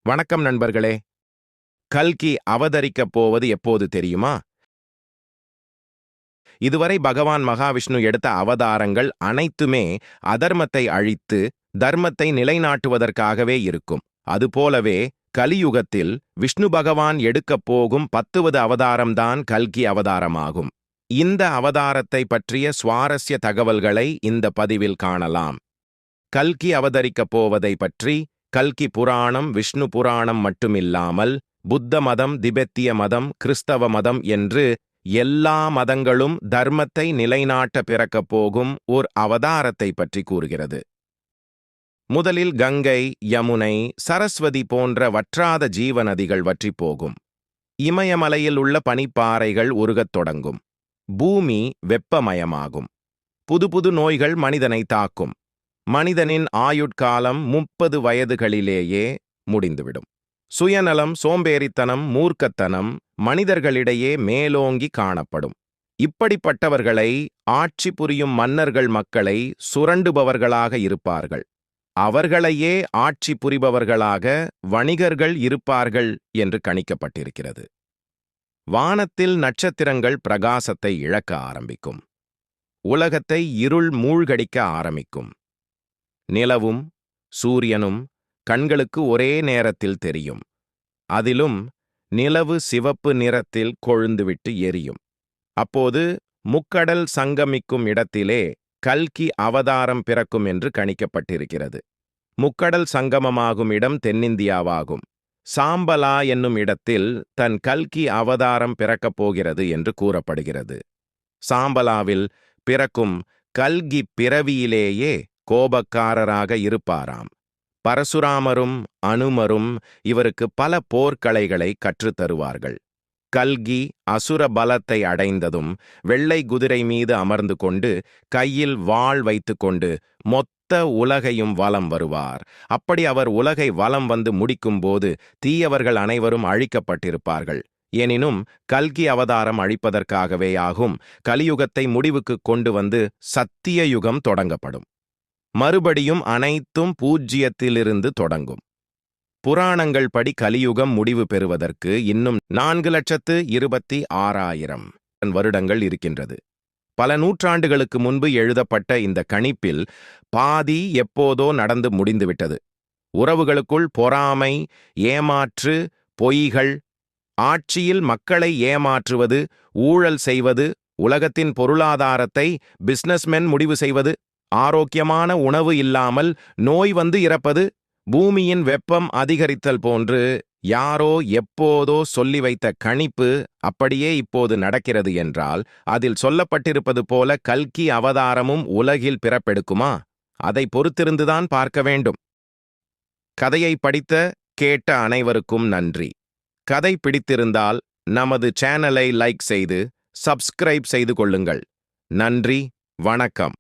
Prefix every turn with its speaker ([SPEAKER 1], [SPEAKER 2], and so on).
[SPEAKER 1] வணக்கம் நண்பர்களே. கல்கி அவதரிக்கப் போவது எப்போது தெரியுமா? இதுவரை பகவான் மகாவிஷ்ணு எடுத்த அவதாரங்கள் அனைத்துமே அதர்மத்தை அழித்து தர்மத்தை நிலைநாட்டுவதற்காகவே இருக்கும். அதுபோலவே கலியுகத்தில் விஷ்ணு பகவான் எடுக்கப் போகும் 10வது அவதாரம்தான் கல்கி அவதாரமாகும். இந்த அவதாரத்தை பற்றிய சுவாரஸ்ய தகவல்களை இந்த பதிவில் காணலாம். கல்கி அவதரிக்கப் போவதை பற்றி கல்கி புராணம், விஷ்ணு புராணம் மட்டுமில்லாமல் புத்த மதம், திபெத்திய மதம், கிறிஸ்தவ மதம் என்று எல்லா மதங்களும் தர்மத்தை நிலைநாட்ட பிறக்கப் போகும் ஓர் அவதாரத்தை பற்றி கூறுகிறது. முதலில் கங்கை, யமுனை, சரஸ்வதி போன்ற வற்றாத ஜீவநதிகள் வற்றிப் போகும். இமயமலையில் உள்ள பனிப்பாறைகள் உருகத் தொடங்கும். பூமி வெப்பமயமாகும். புது நோய்கள் மனிதனை தாக்கும். மனிதனின் ஆயுட்காலம் 30 வயதுகளிலேயே முடிந்துவிடும். சுயநலம், சோம்பேறித்தனம், மூர்க்கத்தனம் மனிதர்களிடையே மேலோங்கி காணப்படும். இப்படிப்பட்டவர்களை ஆட்சி புரியும் மன்னர்கள் மக்களை சுரண்டுபவர்களாக இருப்பார்கள். அவர்களையே ஆட்சி புரிபவர்களாக வணிகர்கள் இருப்பார்கள் என்று கணிக்கப்பட்டிருக்கிறது. வானத்தில் நட்சத்திரங்கள் பிரகாசத்தை இழக்க ஆரம்பிக்கும். உலகத்தை இருள் மூழ்கடிக்க ஆரம்பிக்கும். நிலவும் சூரியனும் கண்களுக்கு ஒரே நேரத்தில் தெரியும். அதிலும் நிலவு சிவப்பு நிறத்தில் கொழுந்துவிட்டு எரியும். அப்போது முக்கடல் சங்கமிக்கும் இடத்திலே கல்கி அவதாரம் பிறக்கும் என்று கணிக்கப்பட்டிருக்கிறது. முக்கடல் சங்கமமாகும் இடம் தென்னிந்தியாவாகும். சாம்பலா என்னும் இடத்தில் தன் கல்கி அவதாரம் பிறக்கப் போகிறது என்று கூறப்படுகிறது. சாம்பலாவில் பிறக்கும் கல்கி பிறவியிலேயே கோபக்காரராக இருப்பாராம். பரசுராமரும் அனுமரும் இவருக்கு பல போர்க்கலைகளை கற்றுத்தருவார்கள். கல்கி அசுர பலத்தை அடைந்ததும் வெள்ளை குதிரை மீது அமர்ந்து கொண்டு கையில் வாள் வைத்துக்கொண்டு மொத்த உலகையும் வலம் வருவார். அப்படி அவர் உலகை வலம் வந்து முடிக்கும்போது தீயவர்கள் அனைவரும் அழிக்கப்பட்டிருப்பார்கள். எனினும் கல்கி அவதாரம் அழிப்பதற்காகவே ஆகும். கலியுகத்தை முடிவுக்கு கொண்டு வந்து சத்திய யுகம் தொடங்கப்படும். மறுபடியும் அனைத்தும் பூஜ்ஜியத்திலிருந்து தொடங்கும். புராணங்கள் படி கலியுகம் முடிவு பெறுவதற்கு இன்னும் 4,26,000 வருடங்கள் இருக்கின்றது. பல நூற்றாண்டுகளுக்கு முன்பு எழுதப்பட்ட இந்த கணிப்பில் பாதி எப்போதோ நடந்து முடிந்துவிட்டது. உறவுகளுக்குள் பொறாமை, ஏமாற்று, பொய்கள், ஆட்சியில் மக்களை ஏமாற்றுவது, ஊழல் செய்வது, உலகத்தின் பொருளாதாரத்தை பிசினஸ்மென் முடிவு செய்வது, ஆரோக்கியமான உணவு இல்லாமல் நோய் வந்து இறப்பது, பூமியின் வெப்பம் அதிகரித்தல் போன்று யாரோ எப்போதோ சொல்லி வைத்த கணிப்பு அப்படியே இப்போது நடக்கிறது என்றால், அதில் சொல்லப்பட்டிருப்பது போல கல்கி அவதாரமும் உலகில் பிறப்பெடுக்குமா? அதை பொறுத்திருந்துதான் பார்க்க வேண்டும். கதையை படித்த கேட்ட அனைவருக்கும் நன்றி. கதை பிடித்திருந்தால் நமது சேனலை லைக் செய்து சப்ஸ்கிரைப் செய்து கொள்ளுங்கள். நன்றி, வணக்கம்.